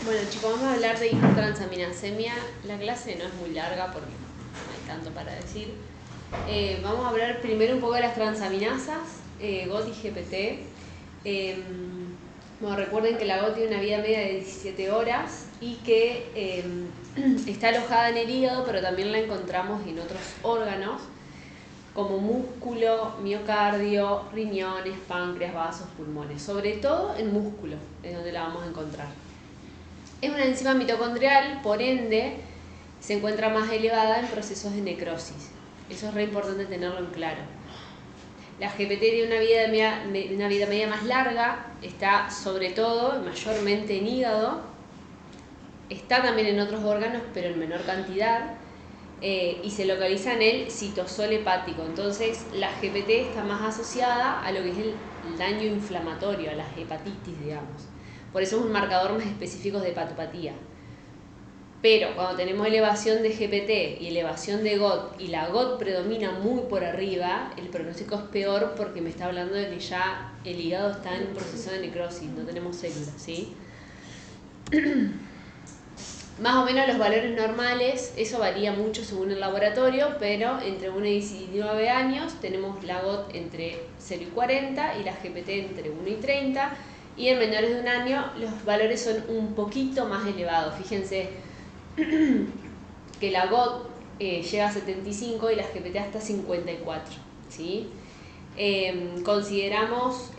Bueno chicos, vamos a hablar de hipertransaminasemia. La clase no es muy larga porque no hay tanto para decir. Vamos a hablar primero un poco de las transaminasas, GOT y GPT. Bueno, recuerden que la GOT tiene una vida media de 17 horas y que está alojada en el hígado, pero también la encontramos en otros órganos como músculo, miocardio, riñones, páncreas, vasos, pulmones. Sobre todo en músculo es donde la vamos a encontrar. Es una enzima mitocondrial, por ende, se encuentra más elevada en procesos de necrosis. Eso es re importante tenerlo en claro. La GPT tiene una vida media más larga, está sobre todo, mayormente en hígado, está también en otros órganos, pero en menor cantidad, y se localiza en el citosol hepático. Entonces, la GPT está más asociada a lo que es el daño inflamatorio, a las hepatitis, digamos. Por eso es un marcador más específico de hepatopatía. Pero cuando tenemos elevación de GPT y elevación de GOT y la GOT predomina muy por arriba, el pronóstico es peor porque me está hablando de que ya el hígado está en un proceso de necrosis, no tenemos células, ¿sí? Más o menos los valores normales, eso varía mucho según el laboratorio, pero entre 1 y 19 años tenemos la GOT entre 0 y 40 y la GPT entre 1 y 30. Y en menores de un año los valores son un poquito más elevados. Fíjense que la GOT llega a 75 y la GPT hasta 54, ¿sí? Consideramos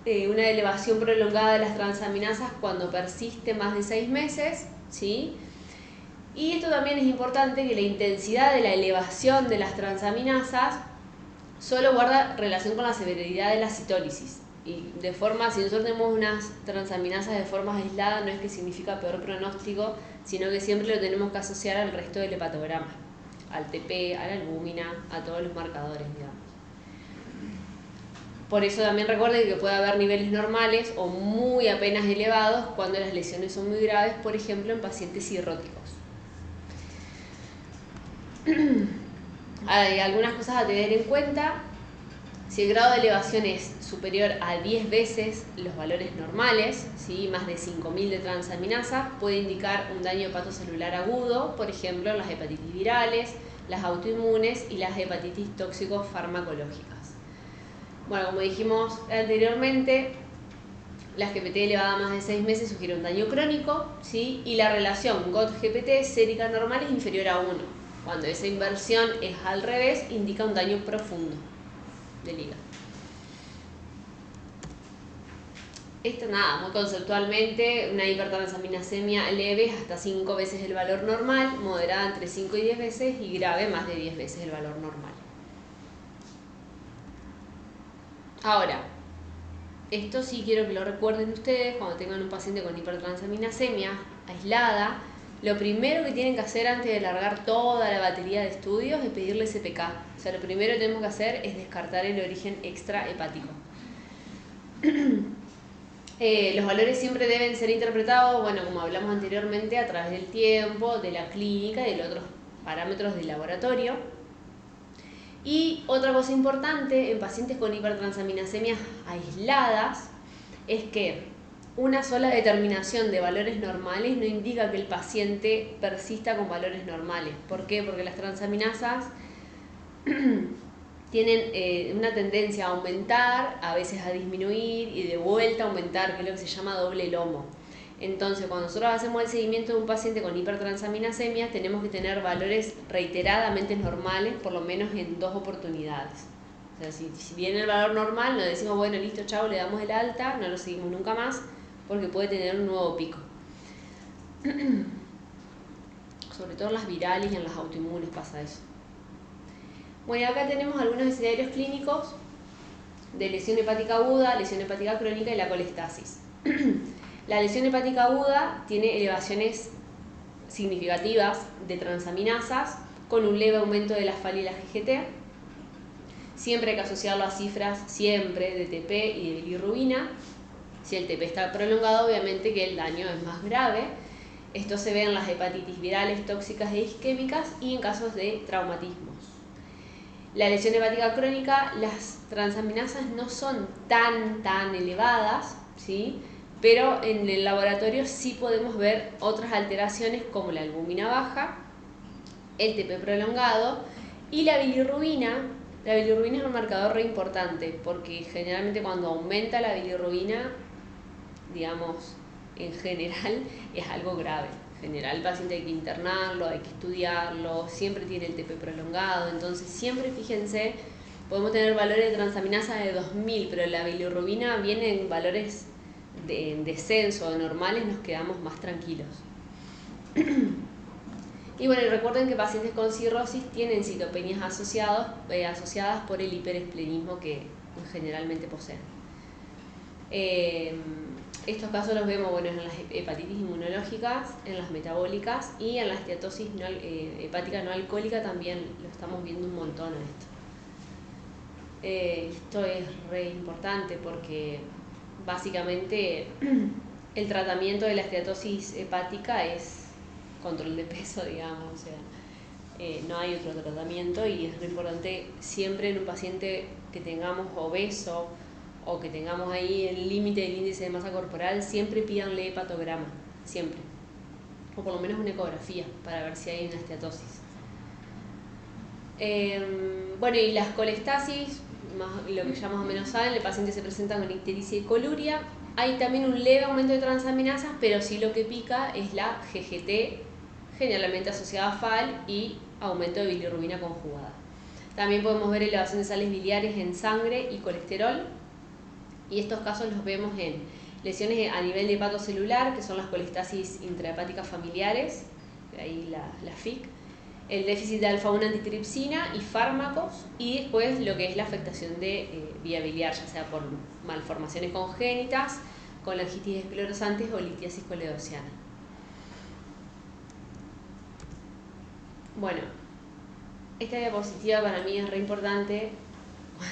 una elevación prolongada de las transaminasas cuando persiste más de 6 meses, ¿sí? Y esto también es importante, que la intensidad de la elevación de las transaminasas solo guarda relación con la severidad de la citólisis. Y de forma, si nosotros tenemos unas transaminasas de forma aislada, no es que significa peor pronóstico, sino que siempre lo tenemos que asociar al resto del hepatograma, al TP, a la albúmina, a todos los marcadores, digamos. Por eso también recuerden que puede haber niveles normales o muy apenas elevados cuando las lesiones son muy graves, por ejemplo en pacientes cirróticos. Hay algunas cosas a tener en cuenta. Si el grado de elevación es superior a 10 veces los valores normales, ¿sí? Más de 5.000 de transaminasa, puede indicar un daño hepatocelular agudo, por ejemplo en las hepatitis virales, las autoinmunes y las hepatitis tóxico-farmacológicas. Bueno, como dijimos anteriormente, la GPT elevada a más de 6 meses sugiere un daño crónico, ¿sí? Y la relación GOT-GPT sérica normal es inferior a 1. Cuando esa inversión es al revés, indica un daño profundo del hígado. Esto nada, muy conceptualmente, una hipertransaminasemia leve es hasta 5 veces el valor normal, moderada entre 5 y 10 veces y grave más de 10 veces el valor normal. Ahora, esto sí quiero que lo recuerden ustedes cuando tengan un paciente con hipertransaminasemia aislada. Lo primero que tienen que hacer antes de largar toda la batería de estudios es pedirle CPK. O sea, lo primero que tenemos que hacer es descartar el origen extrahepático. Los valores siempre deben ser interpretados, bueno, como hablamos anteriormente, a través del tiempo, de la clínica y de los otros parámetros del laboratorio. Y otra cosa importante en pacientes con hipertransaminasemias aisladas es que una sola determinación de valores normales no indica que el paciente persista con valores normales. ¿Por qué? Porque las transaminasas tienen una tendencia a aumentar, a veces a disminuir y de vuelta a aumentar, que es lo que se llama doble lomo. Entonces, cuando nosotros hacemos el seguimiento de un paciente con hipertransaminasemia, tenemos que tener valores reiteradamente normales, por lo menos en 2 oportunidades. O sea, si viene el valor normal, no decimos, bueno, listo, chao, le damos el alta, no lo seguimos nunca más, porque puede tener un nuevo pico. Sobre todo en las virales y en las autoinmunes pasa eso. Bueno, y acá tenemos algunos escenarios clínicos de lesión hepática aguda, lesión hepática crónica y la colestasis. La lesión hepática aguda tiene elevaciones significativas de transaminasas con un leve aumento de la FAL y la GGT. Siempre hay que asociarlo a cifras siempre de TP y de bilirrubina. Si el TP está prolongado, obviamente que el daño es más grave. Esto se ve en las hepatitis virales, tóxicas e isquémicas y en casos de traumatismos. La lesión hepática crónica, las transaminasas no son tan elevadas, ¿sí? pero en el laboratorio sí podemos ver otras alteraciones como la albúmina baja, el TP prolongado y la bilirrubina. La bilirrubina es un marcador re importante porque generalmente cuando aumenta la bilirrubina, digamos, en general es algo grave. En general el paciente hay que internarlo, hay que estudiarlo, siempre tiene el TP prolongado, entonces siempre fíjense, podemos tener valores de transaminasa de 2000, pero la bilirrubina viene en valores en descenso o normales, nos quedamos más tranquilos. Y bueno, recuerden que pacientes con cirrosis tienen citopenias asociadas por el hiperesplenismo que generalmente poseen. Estos casos los vemos en las hepatitis inmunológicas, en las metabólicas y en la esteatosis hepática no alcohólica también lo estamos viendo un montón a esto. Esto es re importante porque básicamente el tratamiento de la esteatosis hepática es control de peso, digamos, o sea, no hay otro tratamiento y es re importante siempre en un paciente que tengamos obeso o que tengamos ahí el límite del índice de masa corporal, siempre pídanle hepatograma, siempre, o por lo menos una ecografía para ver si hay una esteatosis. Bueno, y las colestasis, lo que ya más o menos saben, el paciente se presenta con ictericia y coluria. Hay también un leve aumento de transaminasas, pero sí lo que pica es la GGT, generalmente asociada a FAL, y aumento de bilirrubina conjugada. También podemos ver elevación de sales biliares en sangre y colesterol, y estos casos los vemos en lesiones a nivel de hepatocelular, que son las colestasis intrahepáticas familiares, ahí la FIC, el déficit de alfa-1 antitripsina y fármacos, y después lo que es la afectación de vía biliar, ya sea por malformaciones congénitas, colangitis esclerosantes o litiasis coledociana. Bueno, esta diapositiva para mí es re importante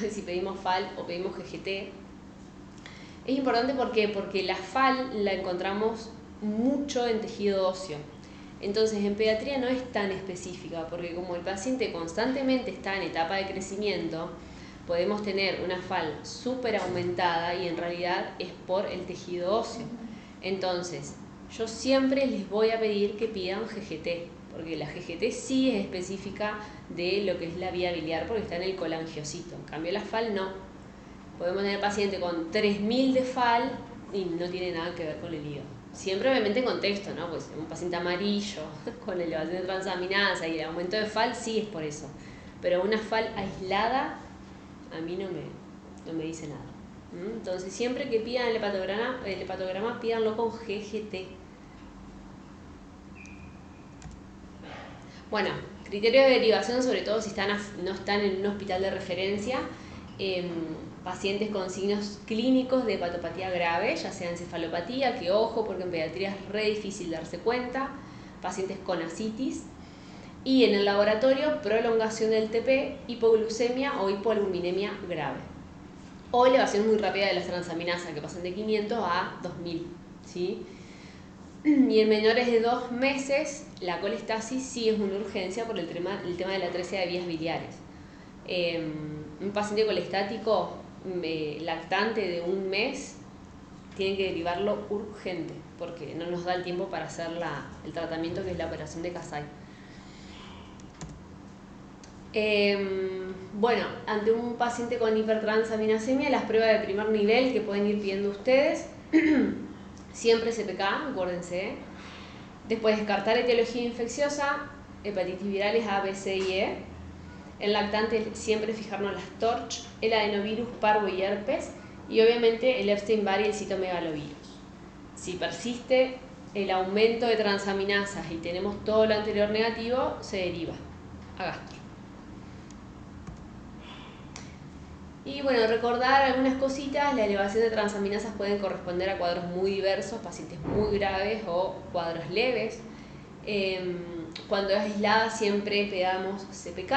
si pedimos FAL o pedimos GGT. Es importante porque la FAL la encontramos mucho en tejido óseo. Entonces en pediatría no es tan específica, porque como el paciente constantemente está en etapa de crecimiento, podemos tener una FAL súper aumentada y en realidad es por el tejido óseo. Entonces, yo siempre les voy a pedir que pidan GGT, porque la GGT sí es específica de lo que es la vía biliar, porque está en el colangiosito. En cambio la FAL no. Podemos tener paciente con 3000 de FAL y no tiene nada que ver con el hígado. Siempre obviamente en contexto, ¿no? Pues un paciente amarillo con elevación de transaminasa y el aumento de FAL sí es por eso. Pero una FAL aislada a mí no me dice nada. Entonces siempre que pidan el hepatograma pídanlo con GGT. Bueno, criterios de derivación, sobre todo si no están en un hospital de referencia, pacientes con signos clínicos de hepatopatía grave, ya sea encefalopatía, que ojo, porque en pediatría es re difícil darse cuenta, pacientes con ascitis, y en el laboratorio prolongación del TP, hipoglucemia o hipoalbuminemia grave, o elevación muy rápida de las transaminasas, que pasan de 500 a 2000, ¿sí? Y en menores de 2 meses, la colestasis sí es una urgencia por el tema de la atresia de vías biliares. Un paciente colestático lactante de 1 mes tienen que derivarlo urgente porque no nos da el tiempo para hacer el tratamiento que es la operación de Kasai. Bueno, ante un paciente con hipertransaminasemia, las pruebas de primer nivel que pueden ir pidiendo ustedes, siempre CPK, acuérdense. Después descartar etiología infecciosa, hepatitis virales A, B, C y E. En lactante siempre fijarnos las TORCH, el adenovirus, parvo y herpes, y obviamente el Epstein-Barr y el citomegalovirus. Si persiste el aumento de transaminasas y tenemos todo lo anterior negativo, se deriva a gastro. Y bueno, recordar algunas cositas, la elevación de transaminasas pueden corresponder a cuadros muy diversos, pacientes muy graves o cuadros leves. Cuando es aislada siempre pedamos CPK.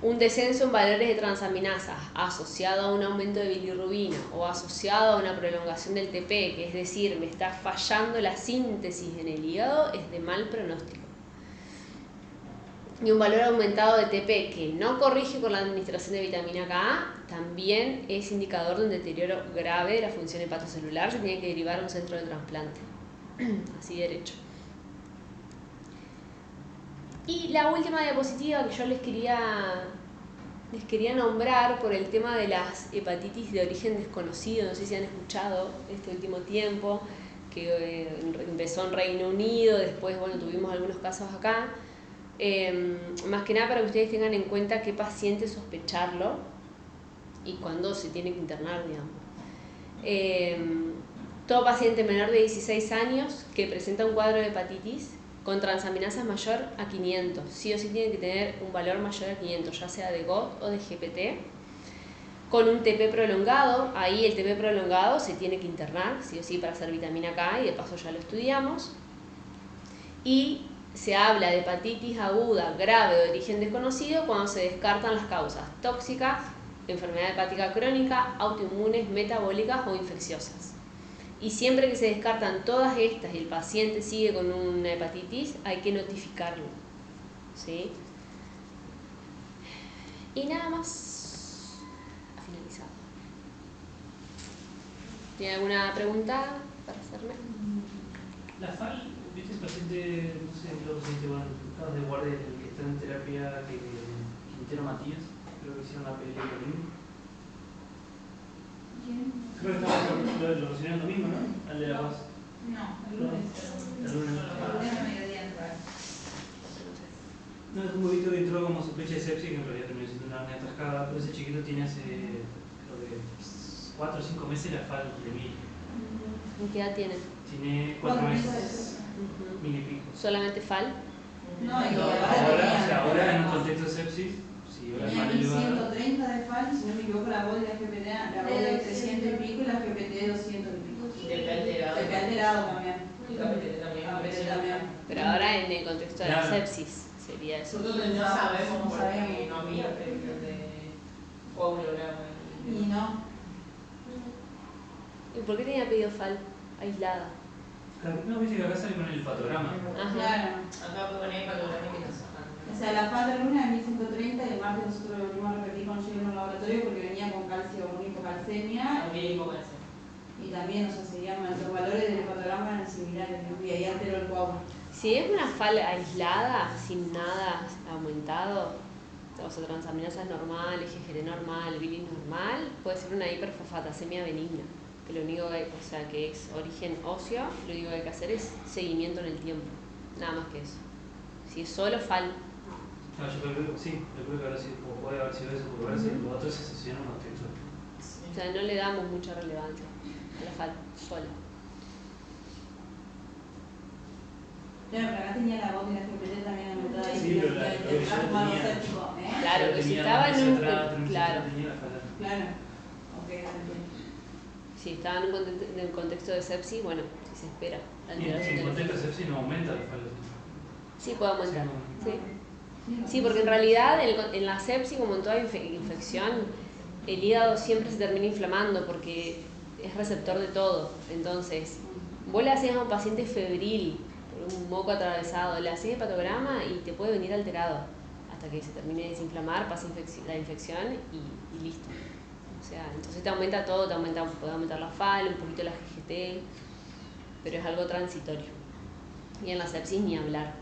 Un descenso en valores de transaminasas asociado a un aumento de bilirrubina o asociado a una prolongación del TP, que es decir, me está fallando la síntesis en el hígado, es de mal pronóstico. Y un valor aumentado de TP que no corrige con la administración de vitamina K también es indicador de un deterioro grave de la función hepatocelular. Se tiene que derivar a un centro de trasplante. Así derecho. Y la última diapositiva que yo les quería nombrar por el tema de las hepatitis de origen desconocido. No sé si han escuchado este último tiempo, que empezó en Reino Unido, después bueno, tuvimos algunos casos acá. Más que nada para que ustedes tengan en cuenta qué paciente sospecharlo y cuándo se tiene que internar, digamos. Todo paciente menor de 16 años que presenta un cuadro de hepatitis con transaminasas mayor a 500, sí o sí tiene que tener un valor mayor a 500, ya sea de GOT o de GPT, con un TP prolongado. Ahí el TP prolongado se tiene que internar, sí o sí, para hacer vitamina K, y de paso ya lo estudiamos. Y se habla de hepatitis aguda grave de origen desconocido cuando se descartan las causas tóxicas, enfermedad hepática crónica, autoinmunes, metabólicas o infecciosas. Y siempre que se descartan todas estas y el paciente sigue con una hepatitis, hay que notificarlo, ¿sí? Y nada más. Ha finalizado. ¿Tiene alguna pregunta para hacerme? La FAL, ¿viste el paciente, no sé, el paciente de guardia, el que está en terapia, Quintero Matías? Creo que hicieron la pelea el domingo. ¿Quién? Creo que lo recibieron el domingo, ¿no? Al de La Paz. No, el lunes. El lunes. El lunes a mediodía entrar. No, es un poquito que entró como sospecha de sepsis, que en realidad terminó siendo una hernia atascada, pero ese chiquito tiene hace, creo que 4 o 5 meses la FAL de 1000. ¿Qué edad tiene? Tiene 4 meses. 1000 y pico. ¿Solamente FAL? No, y ahora en un contexto de sepsis, si ahora tenía FAL elevada. 1130 de FAL, si no me equivoco, la voz de la GPT, la voz de 300 y pico y la GPT de 200 y pico. TP alterado. TP alterado también. Y KPT también. KPT también. Pero ahora en el contexto de la sepsis sería eso. Nosotros no sabemos porque no había previsión de coagulograma. Y no. ¿Y por qué tenía pedido FAL aislada? No, viste que acá sale con el patograma. Ajá. Claro. Acá puede poner patograma y que nos sacan. O sea, la FAL del lunes a 1130 y el martes nosotros lo volvimos a repetir con Gino en el laboratorio porque venía con calcio, con hipocalcemia. También hipocalcemia. Y también, o sea, serían los valores del hepatograma eran similares, ¿no? Y ahí alteró el coágulo. Si es una FAL aislada, sin nada aumentado, o sea, transaminasas normales, GGR normal, bilis normal, puede ser una hiperfosfatasemia benigna. Que lo único que, o sea, que es origen óseo, lo único que hay que hacer es seguimiento en el tiempo. Nada más que eso. Si es solo FAL. No, yo creo que sí, yo creo que habrá sido, o puede haber sido eso, porque ahora sí, los otros se asociaron a contexto. O sea, no le damos mucha relevancia a la FAL sola. Claro, pero acá tenía la voz de la GPT también anotada ahí. Sí, pero la el trastorno séptico, ¿eh? Claro, que si estaba en un... Claro. Claro. Ok, entiendo. Si estaba en un contexto de sepsis, bueno, si se espera. Y en contexto de sepsis no aumenta la FAL. Sí, puede aumentar. Sí, Sí. Sí, porque en realidad en la sepsis, como en toda infección, el hígado siempre se termina inflamando porque es receptor de todo. Entonces, vos le hacés a un paciente febril, por un moco atravesado, le haces hepatograma y te puede venir alterado hasta que se termine de desinflamar, pasa la infección y listo. O sea, entonces te aumenta todo, puede aumentar la FAL, un poquito la GGT, pero es algo transitorio. Y en la sepsis ni hablar.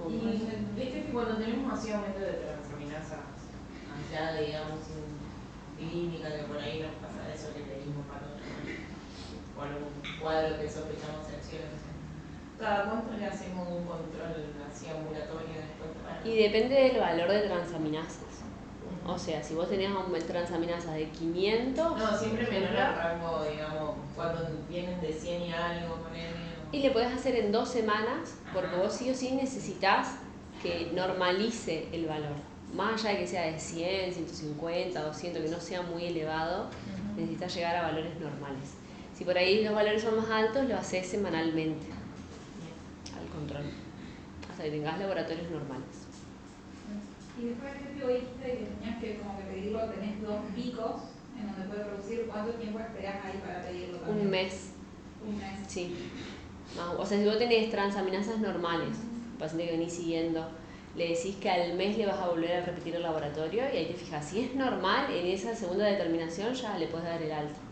Y viste que cuando tenemos así aumento de transaminasas aislada, digamos, sin clínica, que por ahí nos pasa eso que pedimos patograma, o algún cuadro que sospechamos secciones, ¿cada cuánto le hacemos un control así ambulatorio después para...? Y depende del valor de transaminasas. O sea, si vos tenés transaminasas de 500... No, siempre menor al rango, digamos, cuando vienen de 100 y algo, ponele. Y le podés hacer en 2 semanas, porque vos sí o sí necesitas que normalice el valor. Más allá de que sea de 100, 150, 200, que no sea muy elevado, necesitas llegar a valores normales. Si por ahí los valores son más altos, lo haces semanalmente al control, hasta que tengas laboratorios normales. Y después que dijiste que tenías que como que pedirlo, tenés 2 picos en donde puede producir, ¿cuánto tiempo esperás ahí para pedirlo también? Un mes. Un mes. Sí. O sea, si vos tenés transaminasas normales, paciente que venís siguiendo, le decís que al mes le vas a volver a repetir el laboratorio y ahí te fijas. Si es normal, en esa segunda determinación ya le puedes dar el alta.